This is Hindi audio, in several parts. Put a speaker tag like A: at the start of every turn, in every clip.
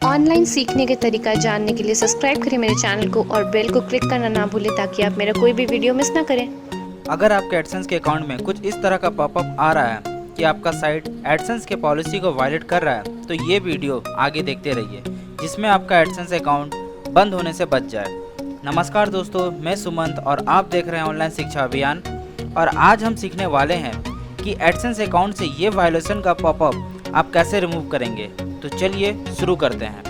A: ऑनलाइन सीखने के तरीका जानने के लिए सब्सक्राइब करें मेरे चैनल को और बेल को क्लिक करना ना भूलें ताकि आप मेरा कोई भी वीडियो मिस ना करें।
B: अगर आपके एडसेंस के अकाउंट में कुछ इस तरह का पॉपअप आ रहा है कि आपका साइट एडसेंस के पॉलिसी को वायलेट कर रहा है, तो ये वीडियो आगे देखते रहिए जिसमें आपका एडसेंस अकाउंट बंद होने से बच जाए। नमस्कार दोस्तों, मैं सुमंत और आप देख रहे हैं ऑनलाइन शिक्षा अभियान। और आज हम सीखने वाले हैं कि एडसेंस अकाउंट से ये वायलेशन का पॉपअप आप कैसे रिमूव करेंगे। तो चलिए शुरू करते हैं।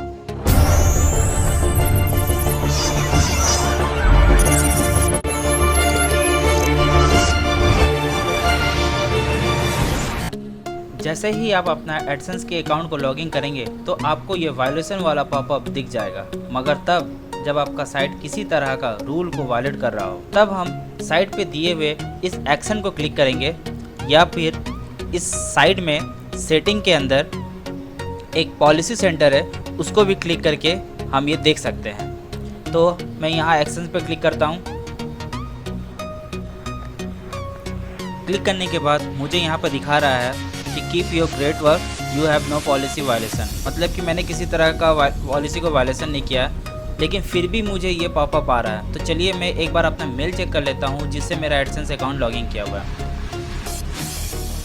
B: जैसे ही आप अपना एडसेंस के अकाउंट को लॉगिन करेंगे तो आपको ये वायलेशन वाला पॉपअप दिख जाएगा, मगर तब जब आपका साइट किसी तरह का रूल को वायलेट कर रहा हो, तब हम साइट पे दिए हुए इस एक्शन को क्लिक करेंगे या फिर इस साइट में सेटिंग के अंदर एक पॉलिसी सेंटर है, उसको भी क्लिक करके हम ये देख सकते हैं। तो मैं यहाँ एक्शन पे क्लिक करता हूँ। क्लिक करने के बाद मुझे यहाँ पर दिखा रहा है कि keep your great work, you have no policy violation. मतलब कि मैंने किसी तरह का पॉलिसी को वायलेशन नहीं किया, लेकिन फिर भी मुझे ये पॉपअप आ रहा है। तो चलिए मैं एक बार अपना मेल चेक कर लेता हूँ जिससे मेरा एडसेंस अकाउंट लॉगिन किया हुआ है।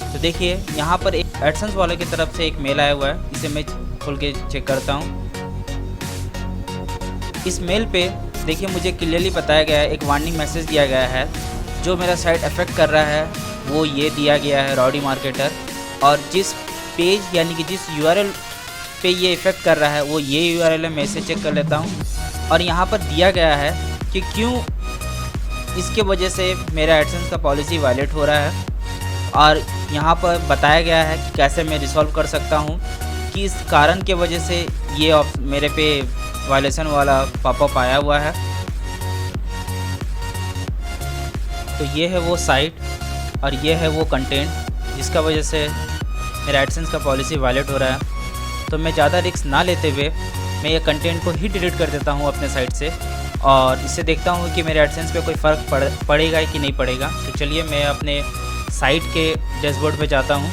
B: तो देखिए यहाँ पर एक एडसेंस वाले की तरफ से एक मेल आया हुआ है, इसे मैं खोल के चेक करता हूँ। इस मेल पे देखिए मुझे क्लियरली बताया गया है, एक वार्निंग मैसेज दिया गया है। जो मेरा साइट अफेक्ट कर रहा है वो ये दिया गया है, रॉडी मार्केटर। और जिस पेज यानी कि जिस यूआरएल पे ये इफ़ेक्ट कर रहा है वो ये यूआरएल है। मैं इसे चेक कर लेता हूँ। और यहाँ पर दिया गया है कि क्यों इसके वजह से मेरा एडसेंस का पॉलिसी वायलेट हो रहा है, और यहाँ पर बताया गया है कि कैसे मैं रिसॉल्व कर सकता हूँ कि इस कारण के वजह से ये मेरे पे वायलेशन वाला पॉपअप आया हुआ है। तो ये है वो साइट और ये है वो कंटेंट जिसका वजह से मेरा एडसेंस का पॉलिसी वायलेट हो रहा है। तो मैं ज़्यादा रिस्क ना लेते हुए मैं ये कंटेंट को ही डिलीट कर देता हूँ अपने साइट से, और इससे देखता हूँ कि मेरे एडसेंस पे कोई फ़र्क पड़ेगा कि नहीं पड़ेगा। तो चलिए मैं अपने साइट के डैशबोर्ड पे जाता हूँ।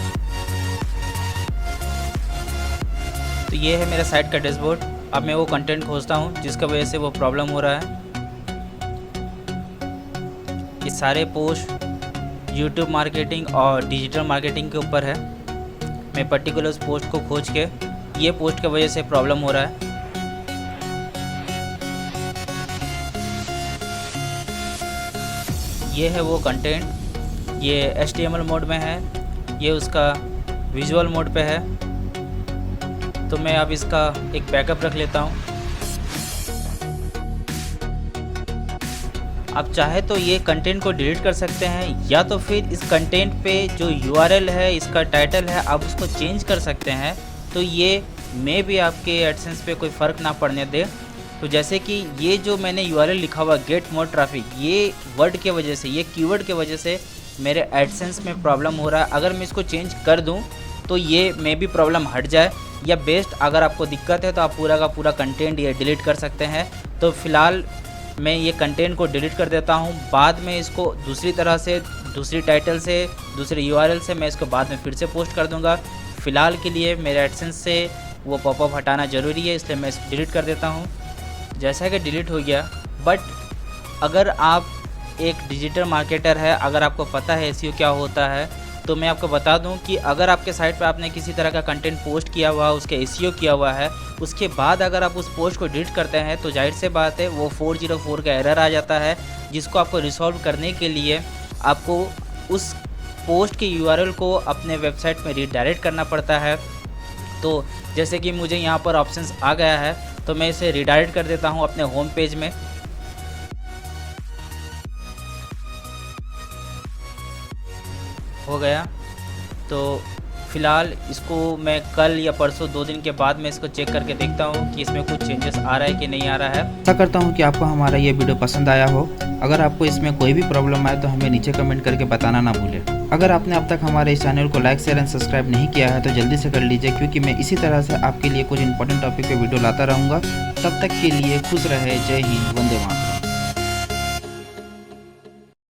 B: तो ये है मेरा साइट का डैशबोर्ड। अब मैं वो कंटेंट खोजता हूँ जिसका वजह से वो प्रॉब्लम हो रहा है। ये सारे पोस्ट यूट्यूब मार्केटिंग और डिजिटल मार्केटिंग के ऊपर है। मैं पर्टिकुलर उस पोस्ट को खोज के ये पोस्ट की वजह से प्रॉब्लम हो रहा है। ये है वो कंटेंट, ये HTML मोड में है, ये उसका विजुअल मोड पे है। तो मैं अब इसका एक बैकअप रख लेता हूँ। आप चाहे तो ये कंटेंट को डिलीट कर सकते हैं, या तो फिर इस कंटेंट पे जो URL है, इसका टाइटल है, आप उसको चेंज कर सकते हैं। तो ये में भी आपके एडसेंस पे कोई फ़र्क ना पड़ने दे। तो जैसे कि ये जो मैंने URL लिखा हुआ गेट मोर ट्रैफिक, ये वर्ड के वजह से, ये कीवर्ड के वजह से मेरे एडसेंस में प्रॉब्लम हो रहा है। अगर मैं इसको चेंज कर दूं तो ये में भी प्रॉब्लम हट जाए, या बेस्ट अगर आपको दिक्कत है तो आप पूरा का पूरा कंटेंट ये डिलीट कर सकते हैं। तो फ़िलहाल मैं ये कंटेंट को डिलीट कर देता हूँ। बाद में इसको दूसरी तरह से, दूसरी टाइटल से, दूसरे URL से मैं इसको बाद में फिर से पोस्ट कर दूँगा। फ़िलहाल के लिए मेरे एडसेंस से वो पॉपअप हटाना ज़रूरी है, इसलिए मैं इसको डिलीट कर देता हूँ। जैसा कि डिलीट हो गया, बट अगर आप एक डिजिटल मार्केटर है, अगर आपको पता है SEO क्या होता है, तो मैं आपको बता दूं कि अगर आपके साइट पर आपने किसी तरह का कंटेंट पोस्ट किया हुआ, उसके SEO किया हुआ है, उसके बाद अगर आप उस पोस्ट को डिलीट करते हैं तो जाहिर से बात है वो 404 का एरर आ जाता है, जिसको आपको रिसॉल्व करने के लिए आपको उस पोस्ट के URL को अपने वेबसाइट में रीडायरेक्ट करना पड़ता है। तो जैसे कि मुझे यहाँ पर ऑप्शंस आ गया है, तो मैं इसे रीडायरेक्ट कर देता हूँ अपने होम पेज में। हो गया। तो फ़िलहाल इसको मैं कल या परसों 2 दिन के बाद में इसको चेक करके देखता हूँ कि इसमें कुछ चेंजेस आ रहा है कि नहीं आ रहा है।
C: आशा करता हूँ कि आपको हमारा ये वीडियो पसंद आया हो। अगर आपको इसमें कोई भी प्रॉब्लम आए तो हमें नीचे कमेंट करके बताना ना भूलें। अगर आपने अब तक हमारे इस चैनल को लाइक, शेयर एंड सब्सक्राइब नहीं किया है तो जल्दी से कर लीजिए, क्योंकि मैं इसी तरह से आपके लिए कुछ इंपॉर्टेंट टॉपिक पे वीडियो लाता रहूँगा। तब तक के लिए खुश रहे। जय हिंद, वंदे मातरम।